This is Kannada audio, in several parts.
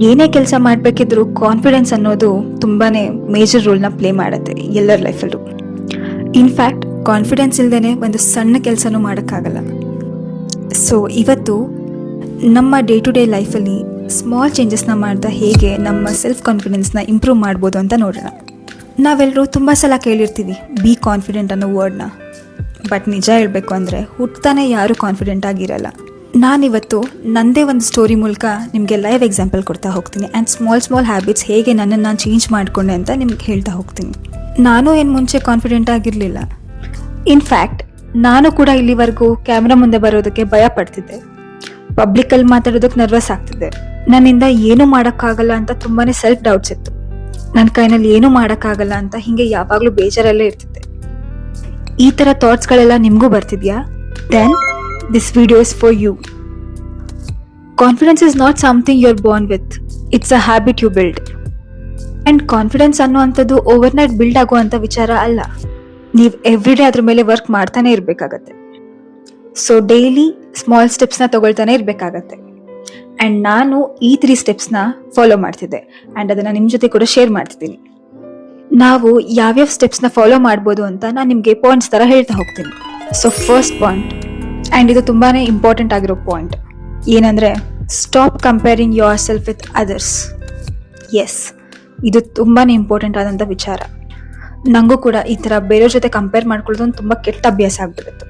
ಏನೇ ಕೆಲಸ ಮಾಡಬೇಕಿದ್ರೂ ಕಾನ್ಫಿಡೆನ್ಸ್ ಅನ್ನೋದು ತುಂಬಾನೇ ಮೇಜರ್ ರೋಲ್ನ ಪ್ಲೇ ಮಾಡುತ್ತೆ ಎಲ್ಲರ ಲೈಫಲ್ಲೂ. ಇನ್ಫ್ಯಾಕ್ಟ್ ಕಾನ್ಫಿಡೆನ್ಸ್ ಇಲ್ಲದೇ ಒಂದು ಸಣ್ಣ ಕೆಲಸನೂ ಮಾಡೋಕ್ಕಾಗಲ್ಲ. ಸೊ ಇವತ್ತು ನಮ್ಮ ಡೇ ಟು ಡೇ ಲೈಫಲ್ಲಿ ಸ್ಮಾಲ್ ಚೇಂಜಸ್ನ ಮಾಡ್ತಾ ಹೇಗೆ ನಮ್ಮ ಸೆಲ್ಫ್ ಕಾನ್ಫಿಡೆನ್ಸ್ನ ಇಂಪ್ರೂವ್ ಮಾಡ್ಬೋದು ಅಂತ ನೋಡೋಣ. ನಾವೆಲ್ಲರೂ ತುಂಬ ಸಲ ಕೇಳಿರ್ತೀವಿ ಬಿ ಕಾನ್ಫಿಡೆಂಟ್ ಅನ್ನೋ ವರ್ಡ್ನ. ಬಟ್ ನಿಜ ಹೇಳಬೇಕು ಅಂದರೆ ಹುಟ್ತಾನೆ ಯಾರೂ ಕಾನ್ಫಿಡೆಂಟ್ ಆಗಿರಲ್ಲ. ನಾನಿವತ್ತು ನನ್ನದೇ ಒಂದು ಸ್ಟೋರಿ ಮೂಲಕ ನಿಮಗೆ ಲೈವ್ ಎಕ್ಸಾಂಪಲ್ ಕೊಡ್ತಾ ಹೋಗ್ತೀನಿ ಆ್ಯಂಡ್ ಸ್ಮಾಲ್ ಹ್ಯಾಬಿಟ್ಸ್ ಹೇಗೆ ನನ್ನನ್ನು ನಾನು ಚೇಂಜ್ ಮಾಡಿಕೊಂಡೆ ಅಂತ ನಿಮ್ಗೆ ಹೇಳ್ತಾ ಹೋಗ್ತೀನಿ. ನಾನು ಏನು ಮುಂಚೆ ಕಾನ್ಫಿಡೆಂಟ್ ಆಗಿರಲಿಲ್ಲ. ಇನ್ಫ್ಯಾಕ್ಟ್ ನಾನು ಕೂಡ ಇಲ್ಲಿವರೆಗೂ ಕ್ಯಾಮ್ರಾ ಮುಂದೆ ಬರೋದಕ್ಕೆ ಭಯ ಪಡ್ತಿದ್ದೆ. ಪಬ್ಲಿಕಲ್ಲಿ ಮಾತಾಡೋದಕ್ಕೆ ನರ್ವಸ್ ಆಗ್ತಿದ್ದೆ. ನನ್ನಿಂದ ಏನೂ ಮಾಡೋಕ್ಕಾಗಲ್ಲ ಅಂತ ತುಂಬಾ ಸೆಲ್ಫ್ ಡೌಟ್ಸ್ ಇತ್ತು. ನನ್ನ ಕೈನಲ್ಲಿ ಏನೂ ಮಾಡೋಕ್ಕಾಗಲ್ಲ ಅಂತ ಹೀಗೆ ಯಾವಾಗಲೂ ಬೇಜಾರಲ್ಲೇ ಇರ್ತಿದ್ದೆ. ಈ ಥರ ಥಾಟ್ಸ್ಗಳೆಲ್ಲ ನಿಮಗೂ ಬರ್ತಿದ್ಯಾ? Then this video is for you. Confidence is not something you're born with. It's a habit you build. And confidence ಅನ್ನುವಂಥದ್ದು ಓವರ್ನೈಟ್ ಬಿಲ್ಡ್ ಆಗುವಂಥ ವಿಚಾರ ಅಲ್ಲ. ನೀವು ಎವ್ರಿಡೇ ಅದ್ರ ಮೇಲೆ ವರ್ಕ್ ಮಾಡ್ತಾನೆ ಇರಬೇಕಾಗತ್ತೆ. ಸೊ ಡೈಲಿ ಸ್ಮಾಲ್ ಸ್ಟೆಪ್ಸ್ನ ತಗೊಳ್ತಾನೆ ಇರಬೇಕಾಗತ್ತೆ. ಆ್ಯಂಡ್ ನಾನು ಈ 3 ಸ್ಟೆಪ್ಸ್ನ ಫಾಲೋ ಮಾಡ್ತಿದ್ದೆ ಆ್ಯಂಡ್ ಅದನ್ನು ನಿಮ್ಮ ಜೊತೆ ಕೂಡ ಶೇರ್ ಮಾಡ್ತಿದ್ದೀನಿ. ನಾವು ಯಾವ್ಯಾವ ಸ್ಟೆಪ್ಸ್ನ ಫಾಲೋ ಮಾಡ್ಬೋದು ಅಂತ ನಾನು ನಿಮಗೆ ಪಾಯಿಂಟ್ಸ್ ಥರ ಹೇಳ್ತಾ ಹೋಗ್ತೀನಿ. ಸೊ ಫಸ್ಟ್ ಪಾಯಿಂಟ್, ಆ್ಯಂಡ್ ಇದು ತುಂಬಾ ಇಂಪಾರ್ಟೆಂಟ್ ಆಗಿರೋ ಪಾಯಿಂಟ್, ಏನಂದರೆ stop comparing yourself with others. Yes, ಇದು ತುಂಬಾ ಇಂಪಾರ್ಟೆಂಟ್ ಆದಂಥ ವಿಚಾರ. ನನಗೂ ಕೂಡ ಈ ಥರ ಬೇರೆಯವ್ರ ಜೊತೆ ಕಂಪೇರ್ ಮಾಡ್ಕೊಳ್ಳೋದು ತುಂಬ ಕೆಟ್ಟ ಅಭ್ಯಾಸ ಆಗ್ಬಿಡುತ್ತೆ.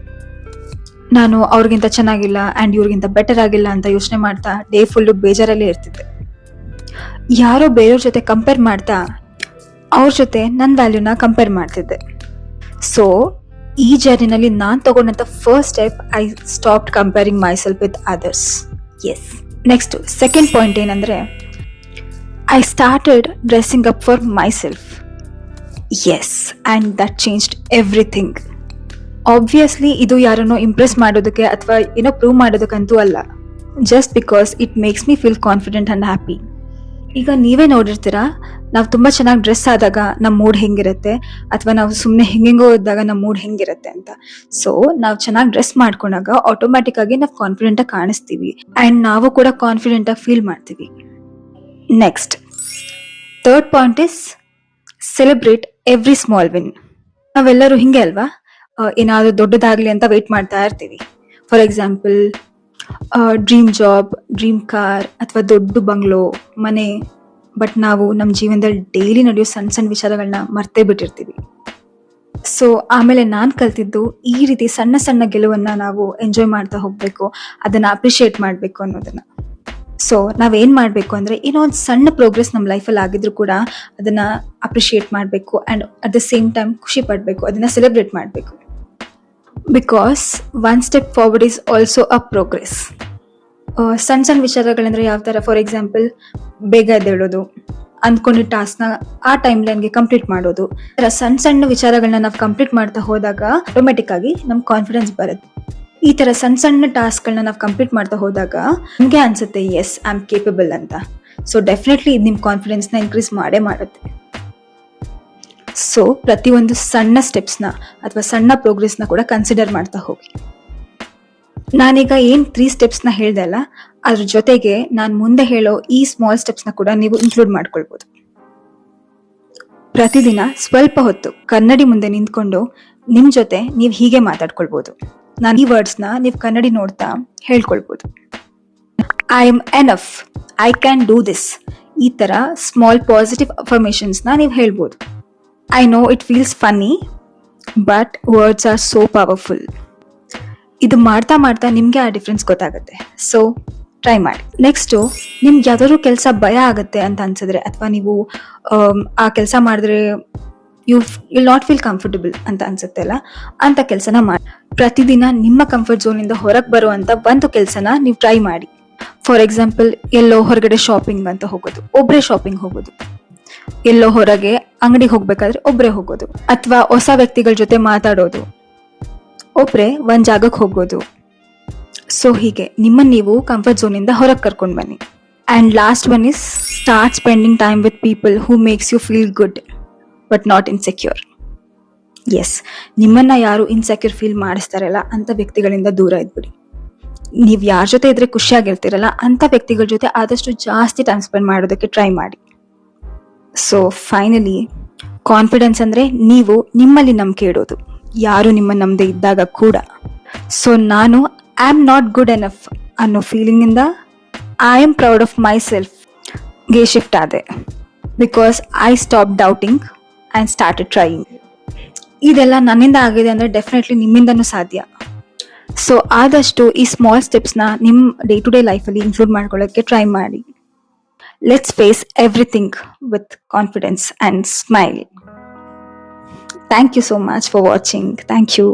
ನಾನು ಅವ್ರಿಗಿಂತ ಚೆನ್ನಾಗಿಲ್ಲ ಆ್ಯಂಡ್ ಇವ್ರಿಗಿಂತ ಬೆಟರ್ ಆಗಿಲ್ಲ ಅಂತ ಯೋಚನೆ ಮಾಡ್ತಾ ಡೇ ಫುಲ್ಲು ಬೇಜಾರಲ್ಲೇ ಇರ್ತಿದ್ದೆ. ಯಾರೋ ಬೇರೆಯವ್ರ ಜೊತೆ ಕಂಪೇರ್ ಮಾಡ್ತಾ ಅವ್ರ ಜೊತೆ ನನ್ನ ವ್ಯಾಲ್ಯೂನ ಕಂಪೇರ್ ಮಾಡ್ತಿದ್ದೆ. ಸೊ ಈ ಜರ್ನಿನಲ್ಲಿ ನಾನು ತಗೊಂಡಂಥ first step, I stopped comparing myself with others. Yes. Next second point ಏನಂದರೆ, I started dressing up for myself. Yes, and that changed everything. Obviously ಇದು ಯಾರನ್ನೋ ಇಂಪ್ರೆಸ್ ಮಾಡೋದಕ್ಕೆ ಅಥವಾ ಏನೋ ಪ್ರೂವ್ ಮಾಡೋದಕ್ಕಂತೂ ಅಲ್ಲ, just because it makes me feel confident and happy. ಈಗ ನೀವೇ ನೋಡಿರ್ತೀರಾ, ನಾವು ತುಂಬ ಚೆನ್ನಾಗಿ ಡ್ರೆಸ್ ಆದಾಗ ನಮ್ಮ ಮೂಡ್ ಹೆಂಗಿರುತ್ತೆ ಅಥವಾ ನಾವು ಸುಮ್ಮನೆ ಹೆಂಗೆಂಗೋ ಇದ್ದಾಗ ನಮ್ಮ ಮೂಡ್ ಹೆಂಗಿರುತ್ತೆ ಅಂತ. ಸೊ ನಾವು ಚೆನ್ನಾಗಿ ಡ್ರೆಸ್ ಮಾಡ್ಕೊಂಡಾಗ ಆಟೋಮ್ಯಾಟಿಕ್ ಆಗಿ ನಾವು ಕಾನ್ಫಿಡೆಂಟಾಗಿ ಕಾಣಿಸ್ತೀವಿ ಆ್ಯಂಡ್ ನಾವು ಕೂಡ ಕಾನ್ಫಿಡೆಂಟಾಗಿ ಫೀಲ್ ಮಾಡ್ತೀವಿ. Next third point is celebrate every small win. ನಾವೆಲ್ಲರೂ ಹಿಂಗೆ ಅಲ್ವಾ, ಏನಾದರೂ ದೊಡ್ಡದಾಗಲಿ ಅಂತ ವೆಯ್ಟ್ ಮಾಡ್ತಾ ಇರ್ತೀವಿ. For example dream job, dream car ಅಥವಾ ದೊಡ್ಡ ಬಂಗ್ಲೋ, ಮನೆ. ಬಟ್ ನಾವು ನಮ್ಮ ಜೀವನದಲ್ಲಿ ಡೈಲಿ ನಡೆಯೋ ಸಣ್ಣ ಸಣ್ಣ ವಿಚಾರಗಳನ್ನ ಮರ್ತೇ ಬಿಟ್ಟಿರ್ತೀವಿ. ಸೊ ಆಮೇಲೆ ನಾನು ಕಲ್ತಿದ್ದು ಈ ರೀತಿ ಸಣ್ಣ ಸಣ್ಣ ಗೆಲುವನ್ನು ನಾವು ಎಂಜಾಯ್ ಮಾಡ್ತಾ ಹೋಗಬೇಕು, ಅದನ್ನು ಅಪ್ರಿಷಿಯೇಟ್ ಮಾಡಬೇಕು ಅನ್ನೋದನ್ನು. ಸೊ ನಾವೇನು ಮಾಡಬೇಕು ಅಂದರೆ, ಏನೋ ಒಂದು ಸಣ್ಣ ಪ್ರೋಗ್ರೆಸ್ ನಮ್ಮ ಲೈಫಲ್ಲಿ ಆಗಿದ್ರು ಕೂಡ ಅದನ್ನು ಅಪ್ರಿಷಿಯೇಟ್ ಮಾಡಬೇಕು and at the same time ಖುಷಿ ಪಡಬೇಕು, ಅದನ್ನು ಸೆಲೆಬ್ರೇಟ್ ಮಾಡಬೇಕು. Because one step forward is also a progress. ಸಣ್ಣ ಸಣ್ಣ ವಿಚಾರಗಳಂದರೆ ಯಾವ ಥರ, ಫಾರ್ ಎಕ್ಸಾಂಪಲ್ ಬೇಗ ಎದ್ದೇಳೋದು, ಅಂದ್ಕೊಂಡಿದ್ದ ಟಾಸ್ಕ್ನ ಆ ಟೈಮ್ ಲೈನ್ಗೆ ಕಂಪ್ಲೀಟ್ ಮಾಡೋದು. ಸಣ್ಣ ಸಣ್ಣ ವಿಚಾರಗಳನ್ನ ನಾವು ಕಂಪ್ಲೀಟ್ ಮಾಡ್ತಾ ಹೋದಾಗ ಆಟೋಮೆಟಿಕ್ ಆಗಿ ನಮ್ಮ ಕಾನ್ಫಿಡೆನ್ಸ್ ಬರುತ್ತೆ. ಈ ಥರ ಸಣ್ಣ ಸಣ್ಣ ಟಾಸ್ಕ್ಗಳನ್ನ ನಾವು ಕಂಪ್ಲೀಟ್ ಮಾಡ್ತಾ ಹೋದಾಗ ನಿಮಗೆ ಅನಿಸುತ್ತೆ ಎಸ್, ಐ ಆಮ್ ಕೇಪಬಲ್ ಅಂತ. ಸೊ ಡೆಫಿನೆಟ್ಲಿ ಇದು ನಿಮ್ಮ ಕಾನ್ಫಿಡೆನ್ಸ್ನ ಇನ್ಕ್ರೀಸ್ ಮಾಡೇ ಮಾಡುತ್ತೆ. ಸೊ ಪ್ರತಿಯೊಂದು ಸಣ್ಣ ಸ್ಟೆಪ್ಸ್ನ ಅಥವಾ ಸಣ್ಣ ಪ್ರೋಗ್ರೆಸ್ನ ಕೂಡ ಕನ್ಸಿಡರ್ ಮಾಡ್ತಾ ಹೋಗಿ. ನಾನೀಗ ಏನು 3 ಸ್ಟೆಪ್ಸ್ನ ಹೇಳ್ದೆ ಅಲ್ಲ, ಅದ್ರ ಜೊತೆಗೆ ನಾನು ಮುಂದೆ ಹೇಳೋ ಈ ಸ್ಮಾಲ್ ಸ್ಟೆಪ್ಸ್ನ ಕೂಡ ನೀವು ಇನ್ಕ್ಲೂಡ್ ಮಾಡ್ಕೊಳ್ಬೋದು. ಪ್ರತಿದಿನ ಸ್ವಲ್ಪ ಹೊತ್ತು ಕನ್ನಡಿ ಮುಂದೆ ನಿಂತ್ಕೊಂಡು ನಿಮ್ಮ ಜೊತೆ ನೀವು ಹೀಗೆ ಮಾತಾಡ್ಕೊಳ್ಬೋದು. ನಾನು ಈ ವರ್ಡ್ಸ್ನ ನೀವು ಕನ್ನಡಿ ನೋಡ್ತಾ ಹೇಳ್ಕೊಳ್ಬೋದು. I am enough, I can do this. ಈ ಥರ ಸ್ಮಾಲ್ ಪಾಸಿಟಿವ್ ಅಫರ್ಮೇಷನ್ಸ್ನ ನೀವು ಹೇಳ್ಬೋದು. I know it feels funny but words are so powerful. ಇದು ಮಾಡ್ತಾ ಮಾಡ್ತಾ ನಿಮಗೆ ಆ ಡಿಫ್ರೆನ್ಸ್ ಗೊತ್ತಾಗುತ್ತೆ. ಸೊ ಟ್ರೈ ಮಾಡಿ. ನೆಕ್ಸ್ಟು, ನಿಮ್ಗೆ ಯಾವ್ದಾದ್ರು ಕೆಲಸ ಭಯ ಆಗುತ್ತೆ ಅಂತ ಅನ್ಸಿದ್ರೆ ಅಥವಾ ನೀವು ಆ ಕೆಲಸ ಮಾಡಿದ್ರೆ you will not feel comfortable ಅಂತ ಅನ್ಸುತ್ತೆ ಅಲ್ಲ, ಅಂಥ ಕೆಲಸನ ಮಾಡಿ. ಪ್ರತಿದಿನ ನಿಮ್ಮ ಕಂಫರ್ಟ್ ಝೋನಿಂದ ಹೊರಗೆ ಬರುವಂಥ ಒಂದು ಕೆಲಸನ ನೀವು ಟ್ರೈ ಮಾಡಿ. ಫಾರ್ ಎಕ್ಸಾಂಪಲ್, ಎಲ್ಲೋ ಹೊರಗಡೆ ಶಾಪಿಂಗ್ ಅಂತ ಹೋಗೋದು, ಒಬ್ಬರೇ ಶಾಪಿಂಗ್ ಹೋಗೋದು. ಎಲ್ಲೋ ಹೊರಗೆ ಅಂಗಡಿಗೆ ಹೋಗ್ಬೇಕಾದ್ರೆ ಒಬ್ಬರೇ ಹೋಗೋದು, ಅಥವಾ ಹೊಸ ವ್ಯಕ್ತಿಗಳ ಜೊತೆ ಮಾತಾಡೋದು, ಒಬ್ಬರೇ ಒಂದು ಜಾಗಕ್ಕೆ ಹೋಗೋದು. ಸೊ ಹೀಗೆ ನಿಮ್ಮನ್ನು ನೀವು ಕಂಫರ್ಟ್ ಝೋನಿಂದ ಹೊರಗೆ ಕರ್ಕೊಂಡು ಬನ್ನಿ. And last one is start spending time with people who makes you feel good but not insecure. Yes, ನಿಮ್ಮನ್ನು ಯಾರು ಇನ್ಸೆಕ್ಯೂರ್ ಫೀಲ್ ಮಾಡಿಸ್ತಾರಲ್ಲ ಅಂಥ ವ್ಯಕ್ತಿಗಳಿಂದ ದೂರ ಇದ್ಬಿಡಿ. ನೀವು ಯಾರ ಜೊತೆ ಇದ್ರೆ ಖುಷಿಯಾಗಿರ್ತೀರಲ್ಲ ಅಂಥ ವ್ಯಕ್ತಿಗಳ ಜೊತೆ ಆದಷ್ಟು ಜಾಸ್ತಿ ಟೈಮ್ ಸ್ಪೆಂಡ್ ಮಾಡೋದಕ್ಕೆ ಟ್ರೈ ಮಾಡಿ. ಸೊ ಫೈನಲಿ, ಕಾನ್ಫಿಡೆನ್ಸ್ ಅಂದರೆ ನೀವು ನಿಮ್ಮಲ್ಲಿ ನಂಬಿಕೆ ಇಡೋದು, ಯಾರು ನಿಮ್ಮ ನಂಬದೇ ಇದ್ದಾಗ ಕೂಡ. ಸೊ ನಾನು I am not good enough ಅನ್ನೋ ಫೀಲಿಂಗಿಂದ I am proud of my ಸೆಲ್ಫ್ಗೆ ಶಿಫ್ಟ್ ಆದೆ. Because I stop doubting and started trying. ಇದೆಲ್ಲ ನನ್ನಿಂದ ಆಗಿದೆ ಅಂದರೆ ಡೆಫಿನೆಟ್ಲಿ ನಿಮ್ಮಿಂದನೂ ಸಾಧ್ಯ. ಸೊ ಆದಷ್ಟು ಈ ಸ್ಮಾಲ್ ಸ್ಟೆಪ್ಸ್ನ ನಿಮ್ಮ ಡೇ ಟು ಡೇ ಲೈಫಲ್ಲಿ ಇನ್ಕ್ಲೂಡ್ ಮಾಡ್ಕೊಳ್ಳೋಕ್ಕೆ ಟ್ರೈ ಮಾಡಿ. Let's face everything with confidence and smile. Thank you so much for watching. Thank you.